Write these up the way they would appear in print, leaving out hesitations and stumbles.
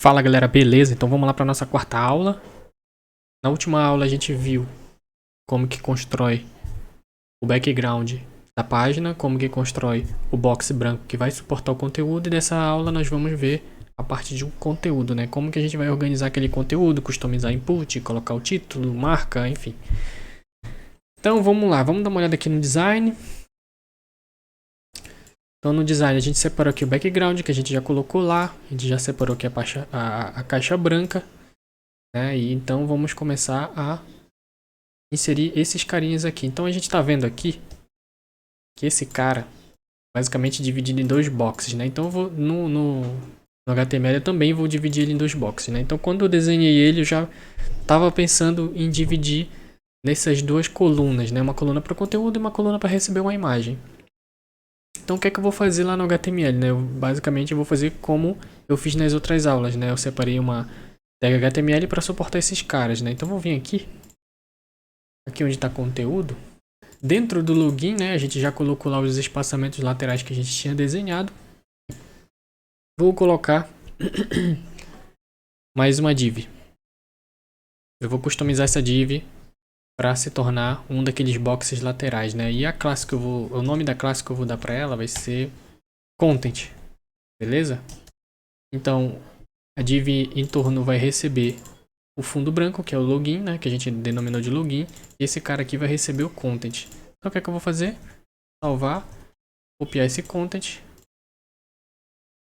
Fala galera, beleza? Então vamos lá para nossa quarta aula. Na última aula a gente viu como que constrói o background da página, como que constrói o box branco que vai suportar o conteúdo, e dessa aula nós vamos ver a parte de um conteúdo, né? Como que a gente vai organizar aquele conteúdo, customizar input, colocar o título, marca, enfim. Então vamos lá, vamos dar uma olhada aqui no design. Então no design a gente separou aqui o background, que a gente já colocou lá, a gente já separou aqui a caixa branca, né? E então vamos começar a inserir esses carinhas aqui. Então a gente está vendo aqui que esse cara basicamente dividido em dois boxes, né? Então eu vou no HTML eu também vou dividir ele em dois boxes, né? Então quando eu desenhei ele eu já estava pensando em dividir nessas duas colunas, né? Uma coluna para o conteúdo e uma coluna para receber uma imagem. Então o que é que eu vou fazer lá no HTML, né? Basicamente eu vou fazer como eu fiz nas outras aulas, né? Eu separei uma tag HTML para suportar esses caras, né? Então eu vou vir aqui onde está conteúdo. Dentro do login, né, a gente já colocou lá os espaçamentos laterais que a gente tinha desenhado. Vou colocar mais uma div. Eu vou customizar essa div para se tornar um daqueles boxes laterais, né? E a classe que o nome da classe que eu vou dar para ela vai ser content, beleza? Então a div em torno vai receber o fundo branco, que é o login, né, que a gente denominou de login, e esse cara aqui vai receber o content. Então o que é que eu vou fazer? Salvar, copiar esse content,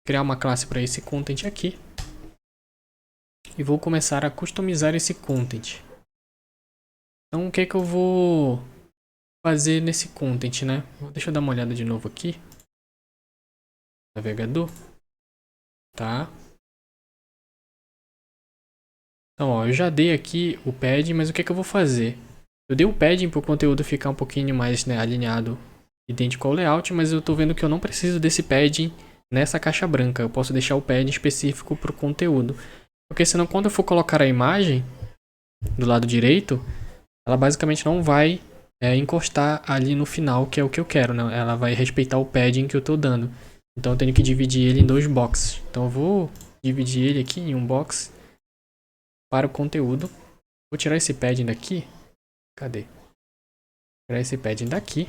criar uma classe para esse content aqui e vou começar a customizar esse content. Então o que é que eu vou fazer nesse content, né? Deixa eu dar uma olhada de novo aqui. Navegador. Tá. Então ó, eu já dei aqui o padding, mas o que é que eu vou fazer? Eu dei o padding para o conteúdo ficar um pouquinho mais, né, alinhado, idêntico ao layout, mas eu tô vendo que eu não preciso desse padding nessa caixa branca. Eu posso deixar o padding específico para o conteúdo. Porque senão quando eu for colocar a imagem do lado direito, ela basicamente não vai encostar ali no final, que é o que eu quero, né? Ela vai respeitar o padding que eu estou dando. Então eu tenho que dividir ele em dois boxes. Então eu vou dividir ele aqui em um box para o conteúdo. Vou tirar esse padding daqui. Cadê? Vou tirar esse padding daqui.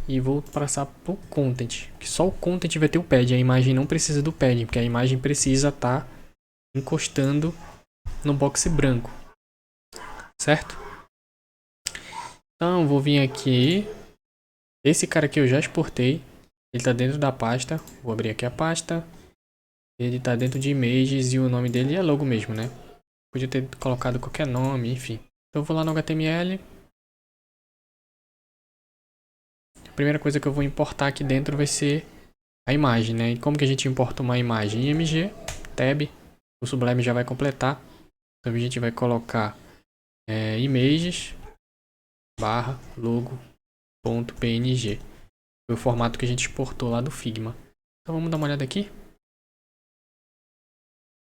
E vou passar para o content. Que só o content vai ter o padding. A imagem não precisa do padding, porque a imagem precisa estar encostando no box branco. Certo? Então vou vir aqui. Esse cara aqui eu já exportei. Ele está dentro da pasta. Vou abrir aqui a pasta. Ele está dentro de images e o nome dele é logo mesmo, né? Podia ter colocado qualquer nome, enfim. Então eu vou lá no HTML. A primeira coisa que eu vou importar aqui dentro vai ser a imagem, né? E como que a gente importa uma imagem? IMG, tab. O Sublime já vai completar. Então a gente vai colocar images barra logo.png. Foi o formato que a gente exportou lá do Figma. Então vamos dar uma olhada aqui.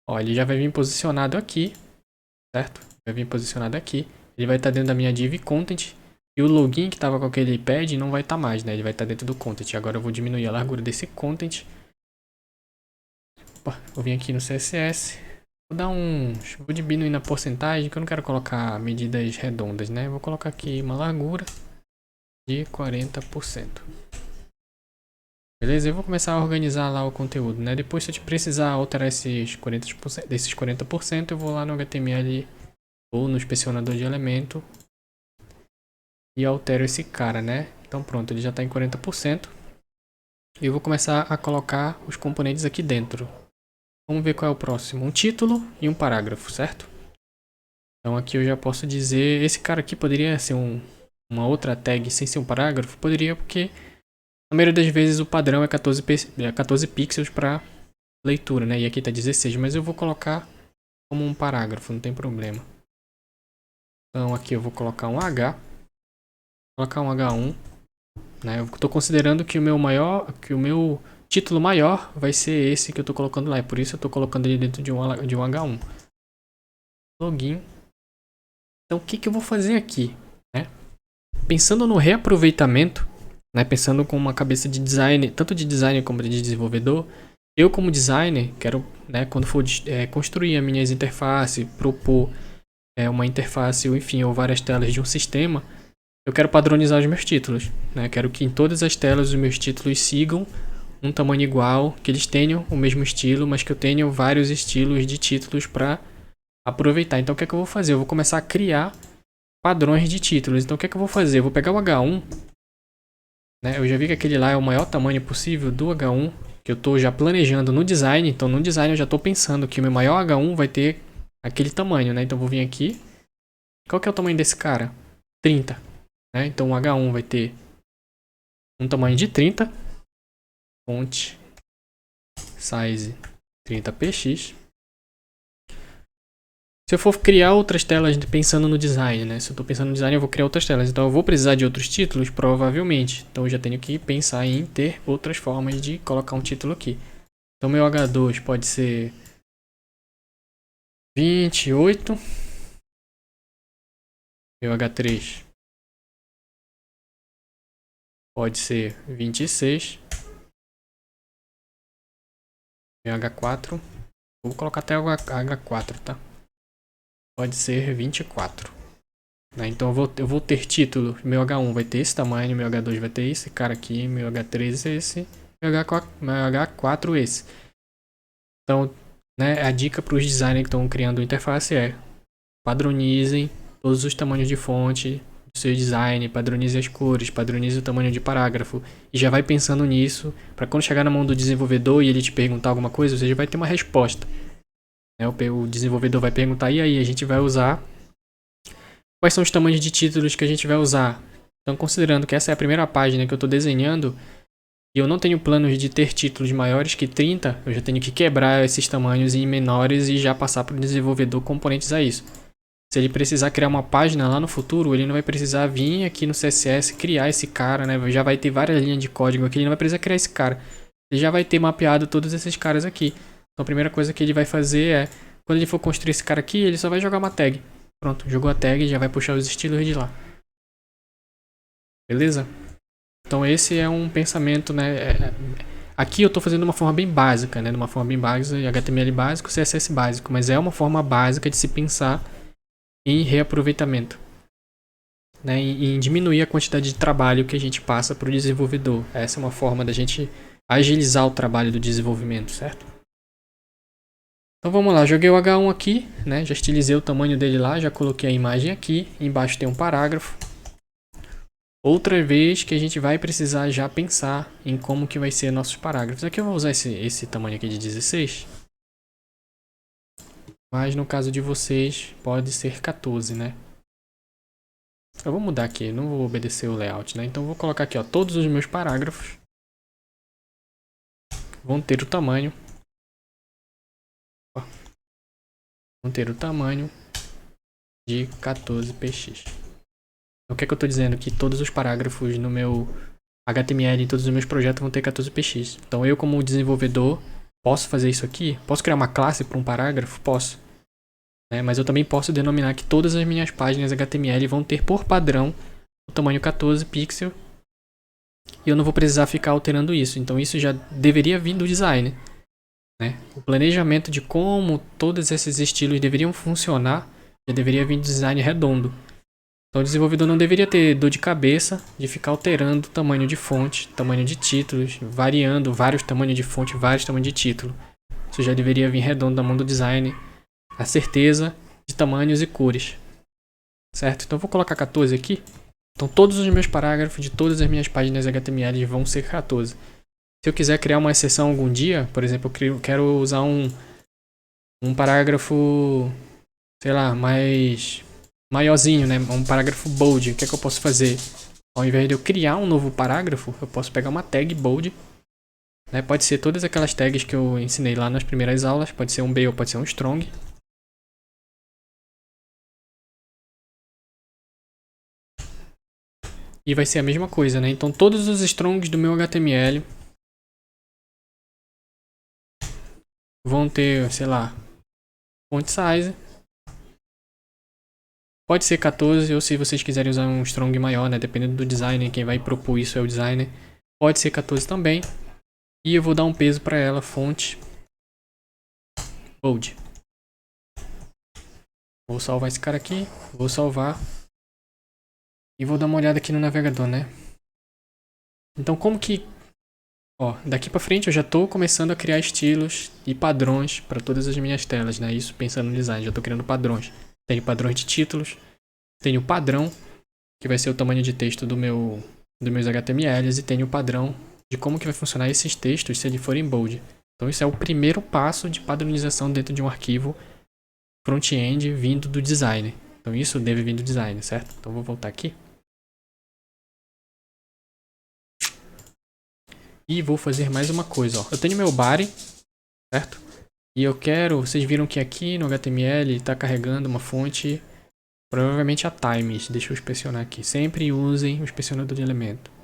Ó, ele já vai vir posicionado aqui, certo? Vai vir posicionado aqui. Ele vai estar dentro da minha div content. E o login que estava com aquele pad não vai estar mais, né? Ele vai estar dentro do content. Agora eu vou diminuir a largura desse content. Opa, vou vir aqui no CSS. Vou diminuir na porcentagem, que eu não quero colocar medidas redondas, né? Vou colocar aqui uma largura de 40%. Beleza? Eu vou começar a organizar lá o conteúdo, né? Depois, se eu precisar alterar desses 40%, eu vou lá no HTML ou no inspecionador de elemento e altero esse cara, né? Então pronto, ele já está em 40%. E eu vou começar a colocar os componentes aqui dentro. Vamos ver qual é o próximo. Um título e um parágrafo, certo? Então aqui eu já posso dizer... Esse cara aqui poderia ser uma outra tag sem ser um parágrafo? Poderia, porque na maioria das vezes o padrão é 14 pixels para leitura, né? E aqui está 16, mas eu vou colocar como um parágrafo, não tem problema. Então aqui eu vou colocar um H. Colocar um H1. Né? Eu estou considerando que o meu título maior vai ser esse que eu estou colocando lá. É por isso eu estou colocando ele dentro de um H1. Login. Então o que eu vou fazer aqui? Né? Pensando no reaproveitamento, né? Pensando com uma cabeça de design, tanto de designer como de desenvolvedor, Eu como designer, quero, né, quando for construir as minhas interfaces, propor uma interface, ou enfim, ou várias telas de um sistema, eu quero padronizar os meus títulos, né? Quero que em todas as telas os meus títulos sigam um tamanho igual, que eles tenham o mesmo estilo, mas que eu tenha vários estilos de títulos para aproveitar. Então o que é que eu vou fazer? Eu vou começar a criar padrões de títulos. Então o que é que eu vou fazer? Eu vou pegar o H1, né? Eu já vi que aquele lá é o maior tamanho possível do H1, que eu estou já planejando no design. Então no design eu já estou pensando que o meu maior H1 vai ter aquele tamanho, né? Então eu vou vir aqui. Qual que é o tamanho desse cara? 30, né? Então o H1 vai ter um tamanho de 30. Font size 30px. Se eu for criar outras telas pensando no design, né? Se eu estou pensando no design, eu vou criar outras telas. Então eu vou precisar de outros títulos, provavelmente. Então eu já tenho que pensar em ter outras formas de colocar um título aqui. Então meu H2 pode ser 28. Meu H3 pode ser 26. Meu H4. Vou colocar até o H4, tá? Pode ser 24. Né? Então eu vou ter título. Meu H1 vai ter esse tamanho, meu H2 vai ter esse cara aqui, meu H3 esse, meu H4 esse. Então, né, a dica para os designers que estão criando interface é padronizem todos os tamanhos de fonte do seu design, padronize as cores, padronize o tamanho de parágrafo e já vai pensando nisso para quando chegar na mão do desenvolvedor e ele te perguntar alguma coisa, você já vai ter uma resposta. Né? O desenvolvedor vai perguntar, e aí a gente vai usar quais são os tamanhos de títulos que a gente vai usar. Então, considerando que essa é a primeira página que eu estou desenhando e eu não tenho planos de ter títulos maiores que 30, eu já tenho que quebrar esses tamanhos em menores e já passar para o desenvolvedor componentes a isso. Se ele precisar criar uma página lá no futuro, ele não vai precisar vir aqui no CSS criar esse cara, né? Já vai ter várias linhas de código aqui, ele não vai precisar criar esse cara. Ele já vai ter mapeado todos esses caras aqui. Então a primeira coisa que ele vai fazer é, quando ele for construir esse cara aqui, ele só vai jogar uma tag. Pronto, jogou a tag e já vai puxar os estilos de lá. Beleza? Então esse é um pensamento, né? Aqui eu estou fazendo de uma forma bem básica, né? De uma forma bem básica, HTML básico, CSS básico. Mas é uma forma básica de se pensar em reaproveitamento. Né? Em diminuir a quantidade de trabalho que a gente passa para o desenvolvedor. Essa é uma forma da gente agilizar o trabalho do desenvolvimento, certo? Então vamos lá, joguei o H1 aqui, né? Já estilizei o tamanho dele lá, já coloquei a imagem aqui. Embaixo tem um parágrafo. Outra vez que a gente vai precisar já pensar em como que vai ser nossos parágrafos. Aqui eu vou usar esse tamanho aqui de 16. Mas no caso de vocês pode ser 14, né? Eu vou mudar aqui, não vou obedecer o layout, né? Então eu vou colocar aqui, ó, todos os meus parágrafos vão ter o tamanho. Ó, vão ter o tamanho de 14px. O que é que eu estou dizendo? Que todos os parágrafos no meu HTML, em todos os meus projetos vão ter 14px. Então eu como desenvolvedor posso fazer isso aqui? Posso criar uma classe para um parágrafo? Posso. Mas eu também posso denominar que todas as minhas páginas HTML vão ter por padrão o tamanho 14 pixels. E eu não vou precisar ficar alterando isso. Então isso já deveria vir do design. Né? O planejamento de como todos esses estilos deveriam funcionar já deveria vir do design redondo. Então o desenvolvedor não deveria ter dor de cabeça de ficar alterando o tamanho de fonte, tamanho de títulos, variando vários tamanhos de fonte, vários tamanhos de título. Isso já deveria vir redondo da mão do design. A certeza de tamanhos e cores. Certo? Então eu vou colocar 14 aqui. Então todos os meus parágrafos de todas as minhas páginas HTML vão ser 14. Se eu quiser criar uma exceção algum dia, por exemplo, eu quero usar um parágrafo, sei lá, mais maiorzinho, né? Um parágrafo bold. O que é que eu posso fazer? Ao invés de eu criar um novo parágrafo, eu posso pegar uma tag bold. Né? Pode ser todas aquelas tags que eu ensinei lá nas primeiras aulas. Pode ser um B ou pode ser um strong. E vai ser a mesma coisa, né? Então todos os strongs do meu HTML vão ter, sei lá, font size. Pode ser 14 ou se vocês quiserem usar um strong maior, né? Dependendo do designer, quem vai propor isso é o designer. Pode ser 14 também. E eu vou dar um peso para ela, fonte bold. Vou salvar esse cara aqui, vou salvar. E vou dar uma olhada aqui no navegador, né? Então como que... Ó, daqui pra frente eu já tô começando a criar estilos e padrões para todas as minhas telas, né? Isso pensando no design, já tô criando padrões. Tenho padrões de títulos, tenho o padrão, que vai ser o tamanho de texto dos meus HTMLs, e tenho o padrão de como que vai funcionar esses textos se eles forem bold. Então isso é o primeiro passo de padronização dentro de um arquivo front-end vindo do design. Então isso deve vir do design, certo? Então vou voltar aqui. E vou fazer mais uma coisa, ó. Eu tenho meu body, certo? E eu quero... Vocês viram que aqui no HTML está carregando uma fonte, provavelmente a times. Deixa eu inspecionar aqui. Sempre usem o inspecionador de elemento.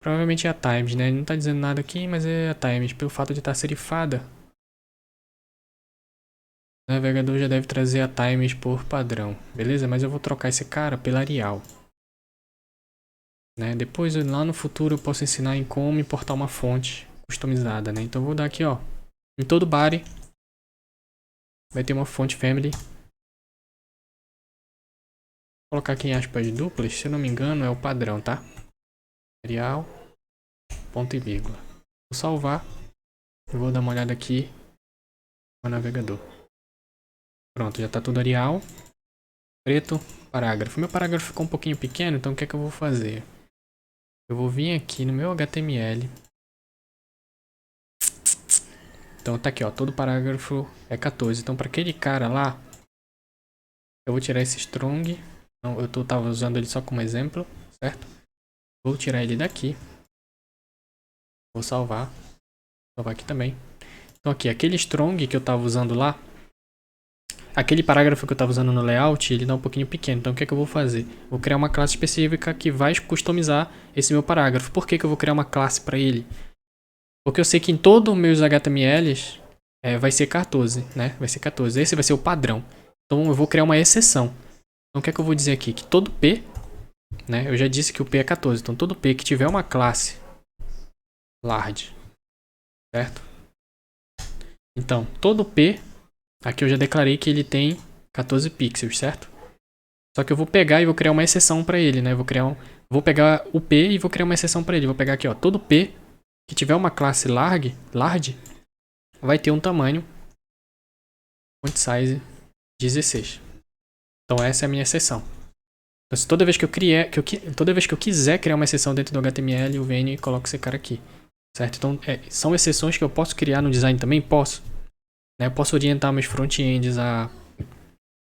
Provavelmente é a times, né? Não está dizendo nada aqui, mas é a times. Pelo fato de estar serifada, o navegador já deve trazer a times por padrão. Beleza? Mas eu vou trocar esse cara pela Arial. Né? Depois, lá no futuro, eu posso ensinar em como importar uma fonte customizada, né? Então, eu vou dar aqui, ó. Em todo body vai ter uma fonte family. Vou colocar aqui em aspas duplas. Se eu não me engano, é o padrão, tá? Arial, ponto e vírgula. Vou salvar. Eu vou dar uma olhada aqui no navegador. Pronto, já tá tudo Arial. Preto, parágrafo. Meu parágrafo ficou um pouquinho pequeno, então o que é que eu vou fazer? Eu vou vir aqui no meu HTML. Então tá aqui, ó, todo parágrafo é 14. Então para aquele cara lá, eu vou tirar esse strong. Não, tava usando ele só como exemplo, certo? Vou tirar ele daqui. Vou salvar. Vou salvar aqui também. Então aqui, aquele strong que eu tava usando lá, aquele parágrafo que eu tava usando no layout, ele tá um pouquinho pequeno. Então o que é que eu vou fazer? Vou criar uma classe específica que vai customizar esse meu parágrafo. Por que que eu vou criar uma classe para ele? Porque eu sei que em todos os meus HTMLs vai ser 14, né? Vai ser 14. Esse vai ser o padrão. Então eu vou criar uma exceção. Então o que é que eu vou dizer aqui? Que todo P, né? Eu já disse que o P é 14. Então todo P que tiver uma classe large, certo? Então todo P, aqui eu já declarei que ele tem 14 pixels, certo? Só que eu vou pegar e vou criar uma exceção para ele, né? Vou pegar o P e vou criar uma exceção para ele. Vou pegar aqui, ó, todo P que tiver uma classe large, vai ter um tamanho font size 16. Então essa é a minha exceção. Então, se toda vez que eu quiser criar uma exceção dentro do HTML, eu venho e coloco esse cara aqui, certo? Então são exceções que eu posso criar no design também, posso. Né? Eu posso orientar meus front-ends a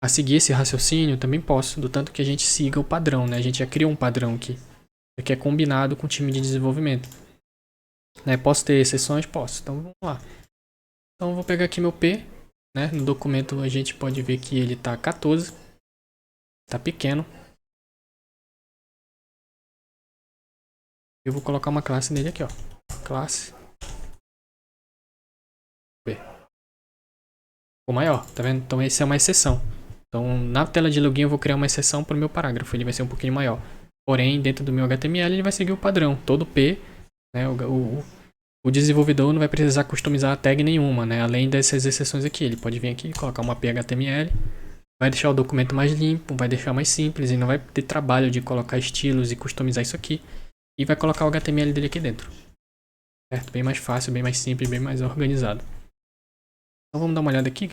seguir esse raciocínio, também posso, do tanto que a gente siga o padrão, né? A gente já criou um padrão aqui, que é combinado com o time de desenvolvimento. Né? Posso ter exceções? Posso. Então vamos lá. Então eu vou pegar aqui meu P, né? No documento a gente pode ver que ele tá 14. Tá pequeno. Eu vou colocar uma classe nele aqui, ó. Classe P. Ficou maior, tá vendo? Então essa é uma exceção. Então na tela de login eu vou criar uma exceção para o meu parágrafo. Ele vai ser um pouquinho maior. Porém, dentro do meu HTML ele vai seguir o padrão. Todo P, né? O desenvolvedor não vai precisar customizar a tag nenhuma, né? Além dessas exceções aqui. Ele pode vir aqui, colocar uma PHTML. Vai deixar o documento mais limpo, vai deixar mais simples. E não vai ter trabalho de colocar estilos e customizar isso aqui. E vai colocar o HTML dele aqui dentro. Certo? Bem mais fácil, bem mais simples, bem mais organizado. Então vamos dar uma olhada aqui.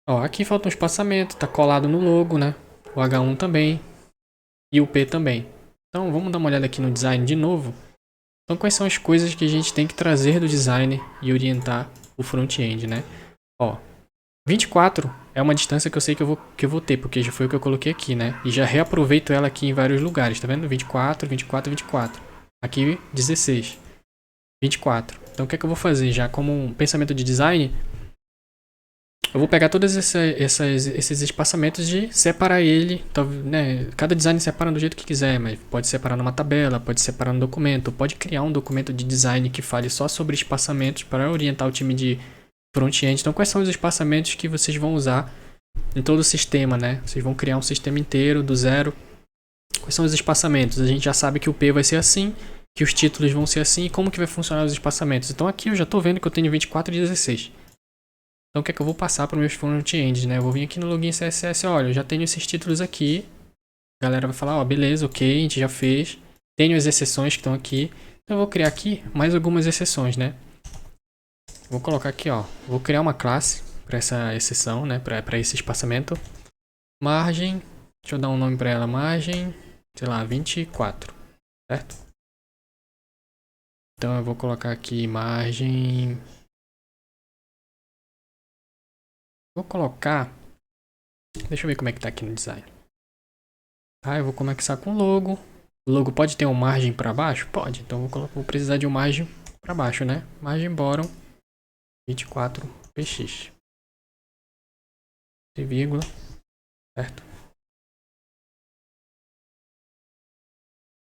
Ó, aqui falta um espaçamento, tá colado no logo, né? O H1 também. E o P também. Então vamos dar uma olhada aqui no design de novo. Então quais são as coisas que a gente tem que trazer do design e orientar o front-end, né? Ó, 24 é uma distância que eu sei que eu vou ter, porque já foi o que eu coloquei aqui, né? E já reaproveito ela aqui em vários lugares, tá vendo? 24, 24, 24. Aqui 16. 24. Então o que é que eu vou fazer? Já como um pensamento de design, eu vou pegar todos esses espaçamentos e separar ele, né? Cada design separa do jeito que quiser, mas pode separar numa tabela, pode separar no documento, pode criar um documento de design que fale só sobre espaçamentos para orientar o time de front-end. Então quais são os espaçamentos que vocês vão usar em todo o sistema, né? Vocês vão criar um sistema inteiro do zero Quais são os espaçamentos? A gente já sabe que o P vai ser assim, que os títulos vão ser assim, e como que vai funcionar os espaçamentos. Então aqui eu já estou vendo que eu tenho 24 e 16. Então o que é que eu vou passar para os meus front-ends, né? Eu vou vir aqui no login CSS, olha, eu já tenho esses títulos aqui. A galera vai falar, ó, beleza, ok, a gente já fez. Tenho as exceções que estão aqui. Então eu vou criar aqui mais algumas exceções, né? Vou colocar aqui, ó, vou criar uma classe para essa exceção, né? Para esse espaçamento. Margem, deixa eu dar um nome para ela, margem, sei lá, 24, certo? Então eu vou colocar aqui margem... Vou colocar... Deixa eu ver como é que tá aqui no design. Tá, eu vou começar com logo. O logo pode ter uma margem para baixo? Pode. Então vou precisar de uma margem para baixo, né? Margem bottom 24 px. E vírgula, certo?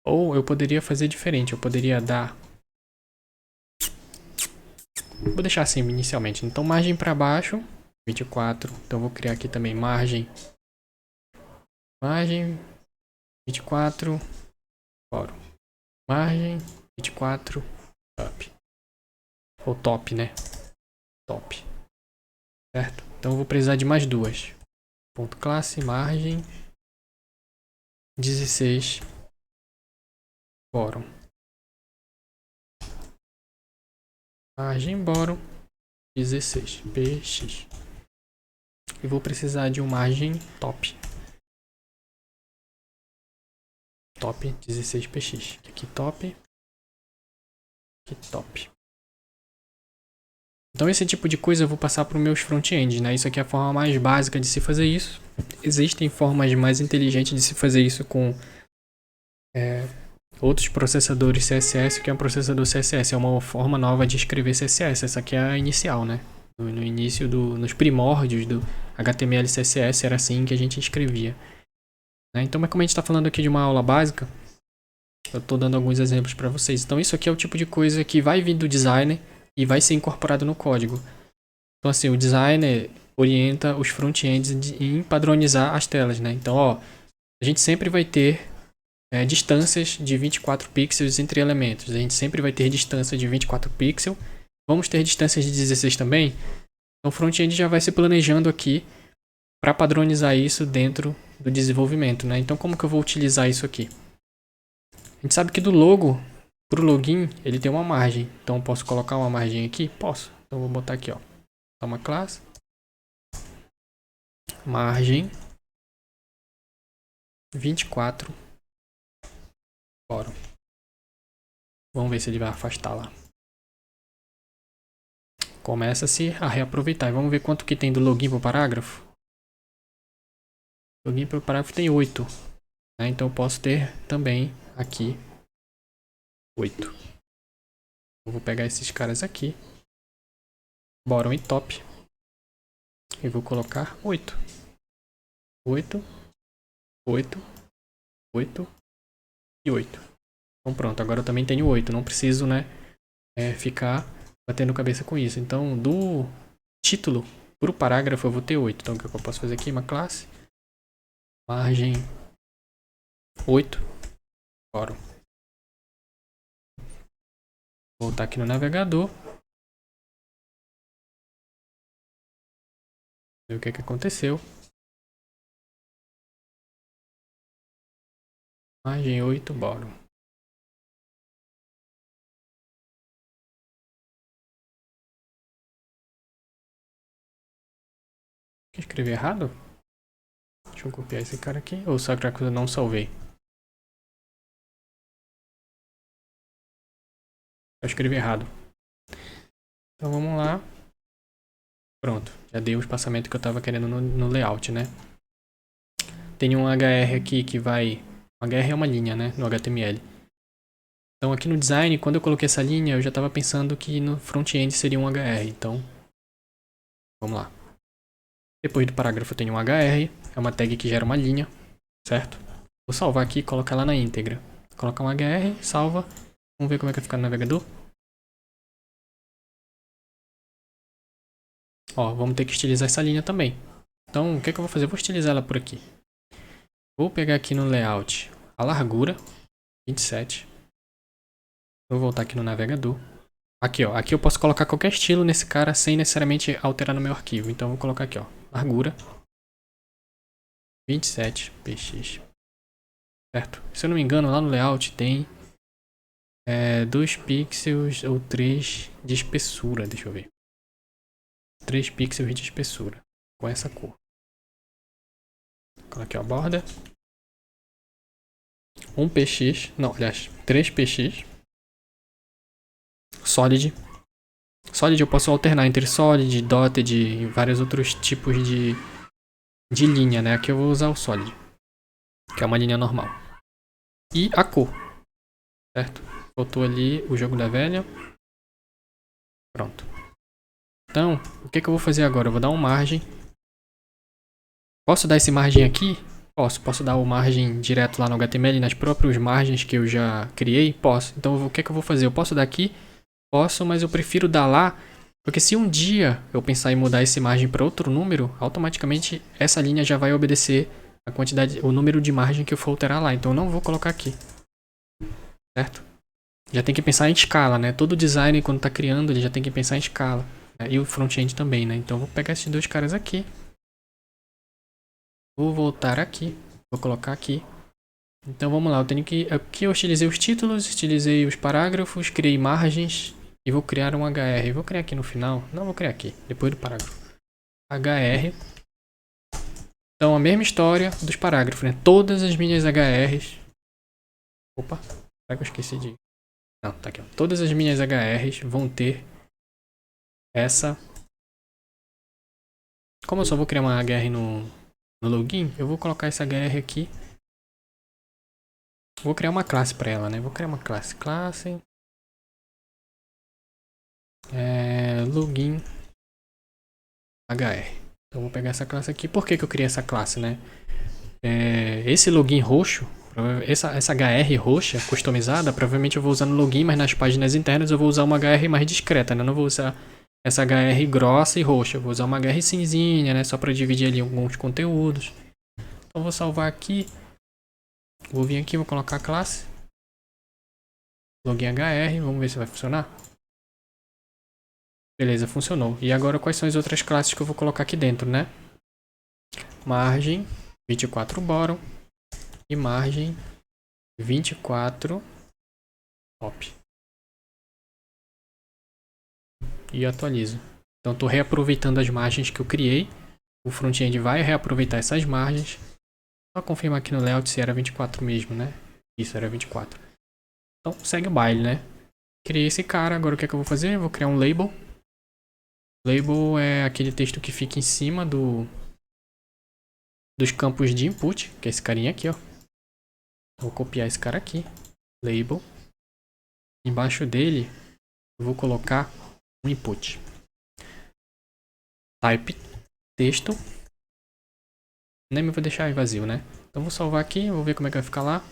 Ou eu poderia fazer diferente. Eu poderia dar... Vou deixar assim inicialmente. Então margem para baixo 24. Então vou criar aqui também margem 24 bottom. Margem 24 up. Ou top, né? Top. Certo? Então eu vou precisar de mais duas. Ponto classe, margem 16 bottom. Margem bottom 16 px. E vou precisar de uma margem top. Top 16 px. Aqui top. Aqui top. Então esse tipo de coisa eu vou passar para os meus front-ends, né? Isso aqui é a forma mais básica de se fazer isso. Existem formas mais inteligentes de se fazer isso com outros processadores CSS. O que é um processador CSS? É uma forma nova de escrever CSS. Essa aqui é a inicial, né? No início, nos primórdios do HTML e CSS era assim que a gente escrevia. Né? Então, mas como a gente está falando aqui de uma aula básica, eu estou dando alguns exemplos para vocês. Então isso aqui é o tipo de coisa que vai vir do designer e vai ser incorporado no código. Então assim, o designer orienta os front-ends em padronizar as telas, né? Então, ó, a gente sempre vai ter distâncias de 24 pixels entre elementos. A gente sempre vai ter distância de 24 pixels. Vamos ter distâncias de 16 também. Então o front-end já vai se planejando aqui para padronizar isso dentro do desenvolvimento, né? Então como que eu vou utilizar isso aqui? A gente sabe que do logo para o login ele tem uma margem. Então eu posso colocar uma margem aqui? Posso. Então eu vou botar aqui, ó. Uma classe. Margem 24 bottom. Vamos ver se ele vai afastar lá. Começa-se a reaproveitar. E vamos ver quanto que tem do login para o parágrafo. Login para o parágrafo tem 8. Né? Então eu posso ter também aqui 8. Eu vou pegar esses caras aqui. Bottom e top. E vou colocar 8. 8, 8, 8 e 8. Então pronto, agora eu também tenho 8. Não preciso, né, ficar batendo cabeça com isso. Então do título para o parágrafo eu vou ter 8. Então o que eu posso fazer aqui? Uma classe. Margem 8. Bottom. Voltar aqui no navegador. Ver o que aconteceu. Margem 8 bottom. Escrevi errado? Deixa eu copiar esse cara aqui. Ou será que eu não salvei? Eu escrevi errado. Então vamos lá. Pronto. Já dei o espaçamento que eu estava querendo no layout, né? Tem um HR aqui que vai... HR é uma linha, né? No HTML. Então aqui no design, quando eu coloquei essa linha, eu já estava pensando que no front-end seria um HR. Então, vamos lá. Depois do parágrafo eu tenho um HR. É uma tag que gera uma linha, certo? Vou salvar aqui e colocar lá na íntegra. Colocar um HR, salva. Vamos ver como é que vai ficar no navegador. Ó, vamos ter que estilizar essa linha também. Então, o que é que eu vou fazer? Eu vou estilizar ela por aqui. Vou pegar aqui no layout A largura, 27. Vou voltar aqui no navegador. Aqui, ó. Aqui eu posso colocar qualquer estilo nesse cara sem necessariamente alterar no meu arquivo. Então eu vou colocar aqui, ó. Largura, 27 px. Certo? Se eu não me engano, lá no layout tem 2 pixels ou 3 de espessura. Deixa eu ver. 3 pixels de espessura. Com essa cor. Coloquei a borda. 1 px. Não, aliás, 3 px. Solid. Solid eu posso alternar entre Solid, Dotted e vários outros tipos de linha, né? Aqui eu vou usar o Solid, que é uma linha normal. E a cor, certo? Botou ali o jogo da velha. Pronto. Então, o que eu vou fazer agora? Eu vou dar um margem. Posso dar esse margem aqui? Posso dar o margem direto lá no HTML, nas próprias margens que eu já criei? Posso. Então, o que eu vou fazer? Eu posso dar aqui? Posso, mas eu prefiro dar lá, porque se um dia eu pensar em mudar esse margem para outro número, automaticamente essa linha já vai obedecer a quantidade, o número de margem que eu for alterar lá. Então eu não vou colocar aqui, certo? Já tem que pensar em escala, né? Todo design quando está criando, ele já tem que pensar em escala, né? E o front-end também, né? Então eu vou pegar esses dois caras aqui, vou voltar aqui, vou colocar aqui. Então vamos lá, eu tenho que... Aqui eu utilizei os títulos, utilizei os parágrafos, criei margens e vou criar um HR. Vou criar aqui no final, não vou criar aqui, depois do parágrafo. HR. Então a mesma história dos parágrafos, né? Todas as minhas HRs... Opa, será que eu esqueci de... Não, tá aqui, ó. Todas as minhas HRs vão ter essa... Como eu só vou criar uma HR no login, eu vou colocar essa HR aqui. Vou criar uma classe para ela, né? Vou criar uma classe. Login HR. Então vou pegar essa classe aqui. Por que eu criei essa classe, né? Esse login roxo, essa HR roxa customizada, provavelmente eu vou usar no login, mas nas páginas internas eu vou usar uma HR mais discreta, né? Eu não vou usar essa HR grossa e roxa. Eu vou usar uma HR cinzinha, né? Só para dividir ali alguns conteúdos. Então vou salvar aqui. Vou vir aqui, vou colocar a classe. Login HR, vamos ver se vai funcionar. Beleza, funcionou. E agora quais são as outras classes que eu vou colocar aqui dentro, né? Margem 24 bottom e margem 24 top. E atualizo. Então estou reaproveitando as margens que eu criei. O front-end vai reaproveitar essas margens. Só confirmar aqui no layout se era 24 mesmo, né? Isso, era 24. Então segue o baile, né? Criei esse cara, agora o que é que eu vou fazer? Eu vou criar um label. Label é aquele texto que fica em cima dos campos de input, que é esse carinha aqui, ó. Vou copiar esse cara aqui. Label. Embaixo dele, eu vou colocar um input. Type texto. Nem me vou deixar vazio, né? Então vou salvar aqui, vou ver como é que vai ficar lá.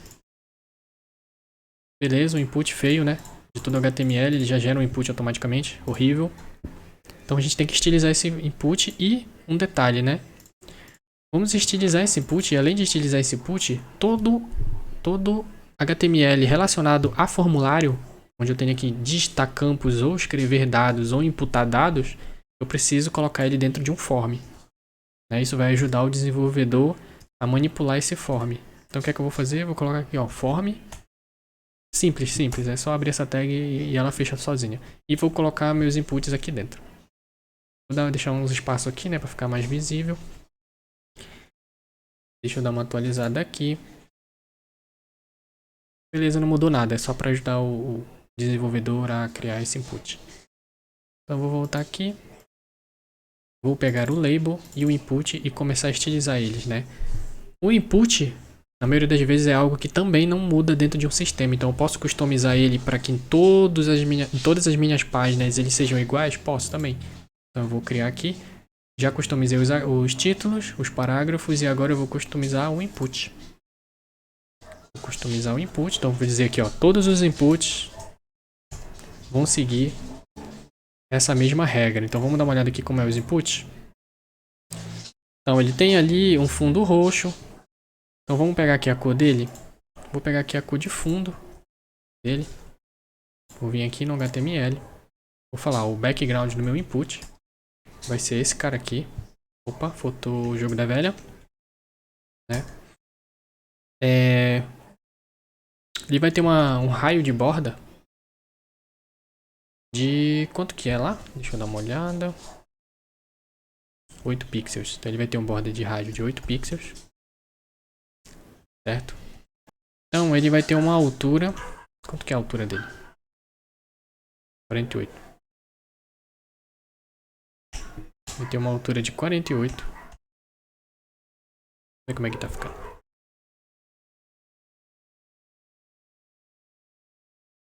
Beleza, o input feio, né? De todo HTML, ele já gera um input automaticamente. Horrível. Então a gente tem que estilizar esse input e um detalhe, né? Vamos estilizar esse input e além de estilizar esse input, todo HTML relacionado a formulário, onde eu tenho que digitar campos ou escrever dados ou imputar dados, eu preciso colocar ele dentro de um form. Isso vai ajudar o desenvolvedor a manipular esse form. Então o que é que eu vou fazer? Eu vou colocar aqui, ó, form. Simples, é só abrir essa tag e ela fecha sozinha. E vou colocar meus inputs aqui dentro. Vou deixar uns espaços aqui, né, para ficar mais visível. Deixa eu dar uma atualizada aqui. Beleza, não mudou nada, é só para ajudar o desenvolvedor a criar esse input. Então vou voltar aqui. Vou pegar o label e o input e começar a estilizar eles, né? O input, na maioria das vezes, é algo que também não muda dentro de um sistema. Então eu posso customizar ele para que em todas as minhas páginas eles sejam iguais? Posso também. Então eu vou criar aqui. Já customizei os títulos, os parágrafos e agora eu vou customizar o input. Vou customizar o input, então vou dizer aqui, ó, todos os inputs vão seguir essa mesma regra. Então vamos dar uma olhada aqui como é os inputs. Então ele tem ali um fundo roxo. Então vamos pegar aqui a cor dele. Vou pegar aqui a cor de fundo dele. Vou vir aqui no HTML. Vou falar, o background do meu input vai ser esse cara aqui. Opa, faltou o jogo da velha. Né? Ele vai ter um raio de borda de... Quanto que é lá? Deixa eu dar uma olhada. 8 pixels. Então ele vai ter uma borda de raio de 8 pixels. Certo? Então ele vai ter uma altura... Quanto que é a altura dele? 48. Vai ter uma altura de 48. Vamos ver como é que tá ficando.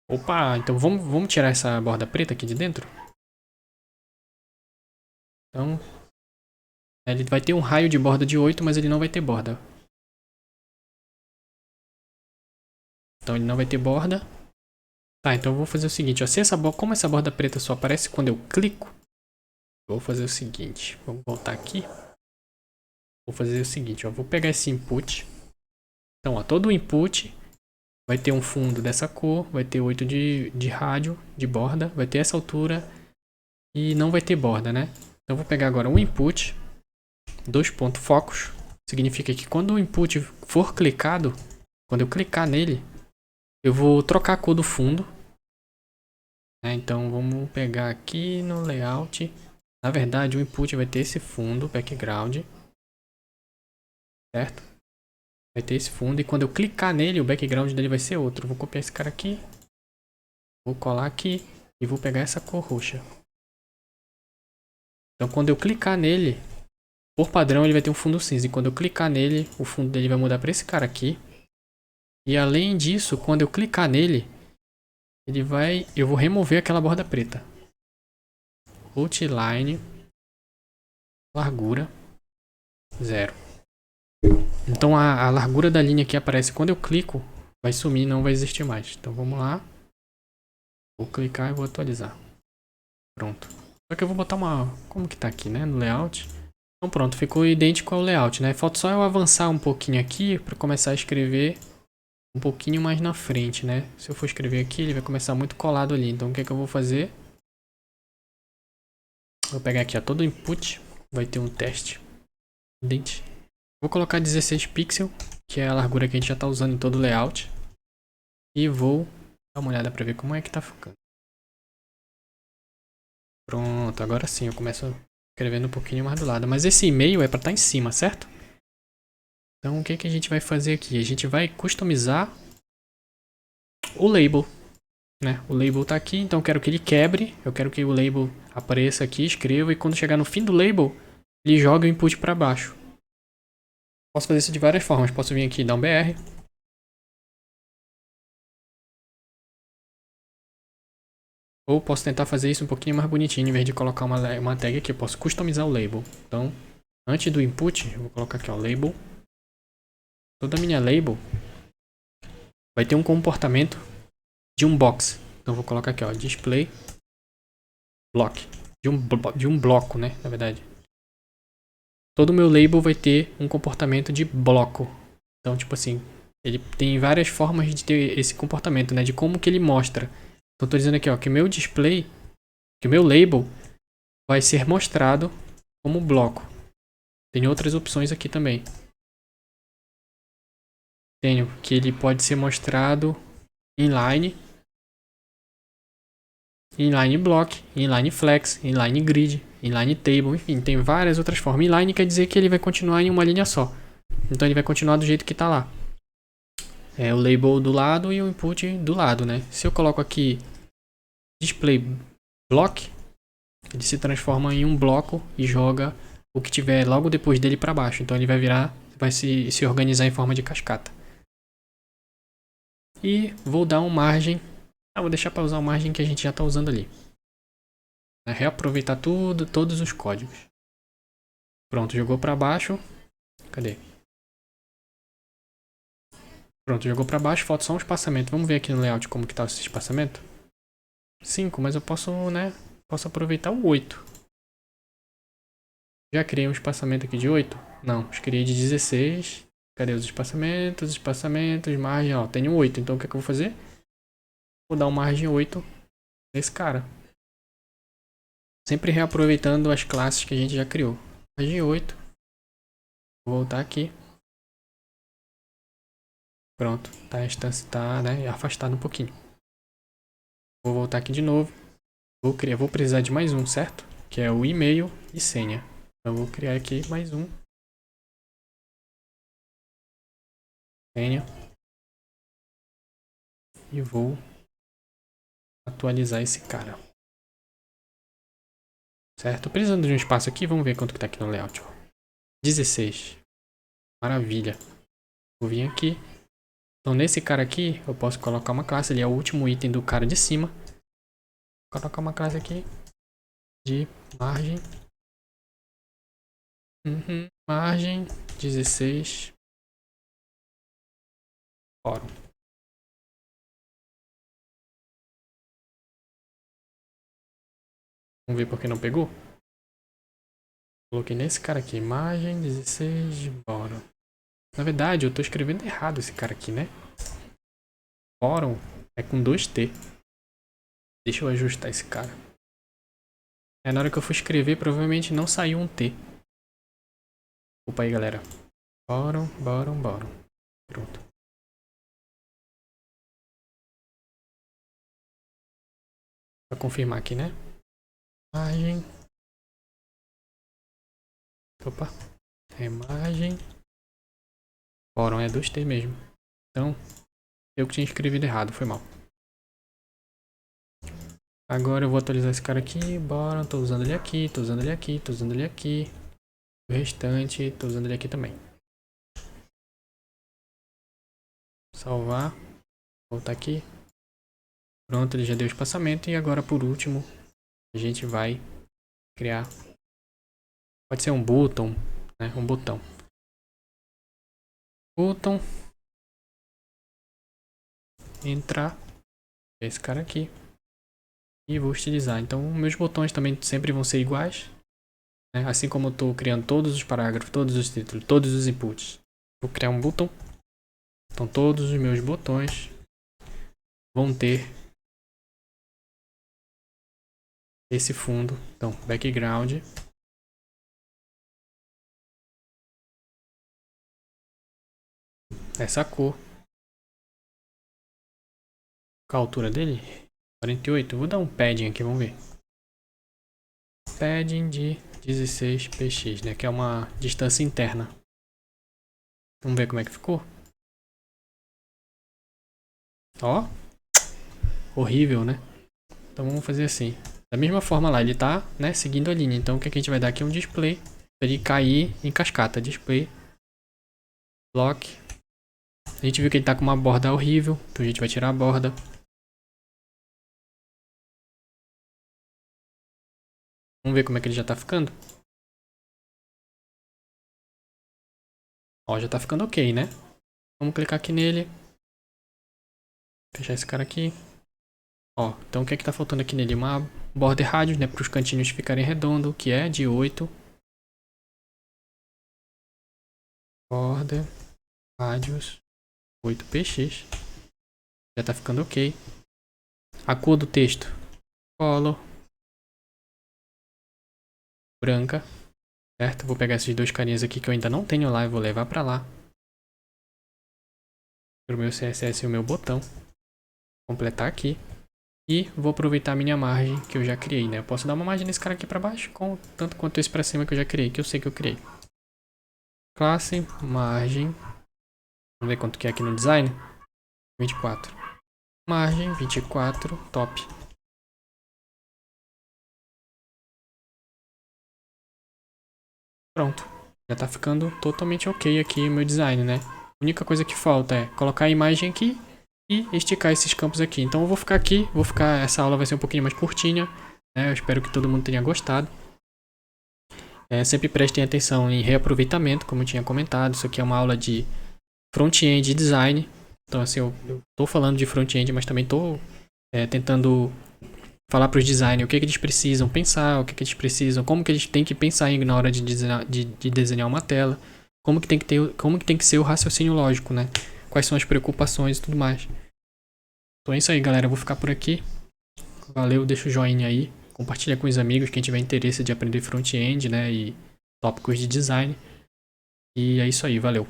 Opa, então vamos tirar essa borda preta aqui de dentro? Então, ele vai ter um raio de borda de 8, mas ele não vai ter borda. Então ele não vai ter borda. Tá, então eu vou fazer o seguinte, ó, se como essa borda preta só aparece quando eu clico, eu vou fazer o seguinte, vamos voltar aqui. Vou fazer o seguinte, ó, vou pegar esse input. Então, ó, todo o input vai ter um fundo dessa cor, vai ter 8 de rádio, de borda, vai ter essa altura e não vai ter borda, né? Então eu vou pegar agora um input, 2 pontos focos, significa que quando o input for clicado, quando eu clicar nele, eu vou trocar a cor do fundo. Né? Então vamos pegar aqui no layout, na verdade o input vai ter esse fundo, background, certo? Vai ter esse fundo e quando eu clicar nele, o background dele vai ser outro. Vou copiar esse cara aqui. Vou colar aqui e vou pegar essa cor roxa. Então quando eu clicar nele, por padrão ele vai ter um fundo cinza. E quando eu clicar nele, o fundo dele vai mudar para esse cara aqui. E além disso, quando eu clicar nele, eu vou remover aquela borda preta. Outline, largura, 0. Então a largura da linha que aparece quando eu clico vai sumir, não vai existir mais. Então vamos lá. Vou clicar e vou atualizar. Pronto. Só que eu vou botar uma... Como que tá aqui, né? No layout. Então pronto, ficou idêntico ao layout, né? Falta só eu avançar um pouquinho aqui para começar a escrever um pouquinho mais na frente, né? Se eu for escrever aqui, ele vai começar muito colado ali. Então o que é que eu vou fazer? Vou pegar aqui, ó, todo o input. Vai ter um teste. Idêntico. Vou colocar 16 pixels, que é a largura que a gente já está usando em todo o layout. E vou dar uma olhada para ver como é que tá ficando. Pronto, agora sim eu começo escrevendo um pouquinho mais do lado. Mas esse e-mail é para estar em cima, certo? Então o que que a gente vai fazer aqui? A gente vai customizar o label. Né? O label está aqui, então eu quero que ele quebre. Eu quero que o label apareça aqui, escreva. E quando chegar no fim do label, ele joga o input para baixo. Posso fazer isso de várias formas. Posso vir aqui e dar um BR. Ou posso tentar fazer isso um pouquinho mais bonitinho. Em vez de colocar uma tag aqui, eu posso customizar o label. Então, antes do input, eu vou colocar aqui, ó, label. Toda a minha label vai ter um comportamento de um box. Então, eu vou colocar aqui, ó, display block. De um bloco, né, na verdade. Todo o meu label vai ter um comportamento de bloco. Então, tipo assim, ele tem várias formas de ter esse comportamento, né? De como que ele mostra. Então, eu tô dizendo aqui, ó, que o meu display, que o meu label vai ser mostrado como bloco. Tem outras opções aqui também. Tenho que ele pode ser mostrado inline, inline block, inline flex, inline grid, inline table, enfim, tem várias outras formas. Inline quer dizer que ele vai continuar em uma linha só. Então ele vai continuar do jeito que está lá. É o label do lado e o input do lado, né? Se eu coloco aqui display block, ele se transforma em um bloco e joga o que tiver logo depois dele para baixo. Então ele vai se organizar em forma de cascata. E vou dar um margem. Vou deixar para usar o margem que a gente já está usando ali. Reaproveitar todos os códigos. Pronto, jogou para baixo. Cadê? Pronto, jogou para baixo, falta só um espaçamento. Vamos ver aqui no layout como que tá esse espaçamento. 5, mas eu posso, né? Posso aproveitar o 8. Já criei um espaçamento aqui de 8? Não, criei de 16. Cadê os espaçamentos? Espaçamentos, margem, ó. Tenho 8. Então o que é que eu vou fazer? Vou dar um margem 8 nesse cara. Sempre reaproveitando as classes que a gente já criou. Margem 8. Vou voltar aqui. Pronto. Tá, a instância tá, né, afastada um pouquinho. Vou voltar aqui de novo. Vou precisar de mais um, certo? Que é o e-mail e senha. Então vou criar aqui mais um. Senha. E vou atualizar esse cara. Certo? Precisando de um espaço aqui, vamos ver quanto que tá aqui no layout. 16. Maravilha. Vou vir aqui. Então nesse cara aqui, eu posso colocar uma classe. Ele é o último item do cara de cima. Vou colocar uma classe aqui de margem. Margem 16. Fórum. Vamos ver por que não pegou? Coloquei nesse cara aqui, margem 16, bora. Na verdade, eu tô escrevendo errado esse cara aqui, né? Fórum é com 2T. Deixa eu ajustar esse cara. Na hora que eu for escrever, provavelmente não saiu um T. Opa aí, galera. Fórum. Pronto. Pra confirmar aqui, né? Margem. Opa. Imagem. Fórum é 2T mesmo. Então, eu que tinha escrevido errado, foi mal. Agora eu vou atualizar esse cara aqui. Bora, tô usando ele aqui, tô usando ele aqui, tô usando ele aqui. O restante, tô usando ele aqui também. Salvar. Voltar aqui. Pronto, ele já deu espaçamento. E agora, por último, a gente vai criar. Pode ser um button, né? Um botão. Button. Entrar. Esse cara aqui. E vou estilizar. Então, meus botões também sempre vão ser iguais. Né? Assim como eu estou criando todos os parágrafos, todos os títulos, todos os inputs. Vou criar um botão. Então, todos os meus botões vão ter esse fundo. Então, background. Essa cor. Qual a altura dele? 48. Vou dar um padding aqui, vamos ver. Padding de 16 px, né? Que é uma distância interna. Vamos ver como é que ficou. Ó. Horrível, né? Então vamos fazer assim. Da mesma forma lá, ele tá, né, seguindo a linha. Então o que a gente vai dar aqui é um display. Pra ele cair em cascata. Display. Block. A gente viu que ele tá com uma borda horrível. Então a gente vai tirar a borda. Vamos ver como é que ele já tá ficando. Ó, já tá ficando ok, né? Vamos clicar aqui nele. Fechar esse cara aqui. Ó, então o que é que tá faltando aqui nele? Uma border radius, né? Para os cantinhos ficarem redondos, que é de 8. Border radius 8 px. Já tá ficando ok. A cor do texto. Color. Branca. Certo? Vou pegar esses dois carinhas aqui que eu ainda não tenho lá e vou levar pra lá. Pro meu CSS e o meu botão. Completar aqui. E vou aproveitar a minha margem que eu já criei, né? Eu posso dar uma margem nesse cara aqui pra baixo, tanto quanto esse pra cima que eu já criei, que eu sei que eu criei. Classe, margem. Vamos ver quanto que é aqui no design. 24. Margem, 24, top. Pronto. Já tá ficando totalmente ok aqui o meu design, né? A única coisa que falta é colocar a imagem aqui e esticar esses campos aqui. Então eu vou ficar aqui, essa aula vai ser um pouquinho mais curtinha, né? Eu espero que todo mundo tenha gostado. Sempre prestem atenção em reaproveitamento, como eu tinha comentado. Isso aqui é uma aula de front-end e design. Então assim, eu tô falando de front-end, mas também tô tentando falar para os designers o que eles precisam pensar, o que eles precisam, como que eles têm que pensar na hora de desenhar uma tela, como que tem que ser o raciocínio lógico, né? Quais são as preocupações e tudo mais. Então é isso aí, galera. Eu vou ficar por aqui. Valeu, deixa o joinha aí. Compartilha com os amigos, quem tiver interesse de aprender front-end, né? E tópicos de design. E é isso aí, valeu.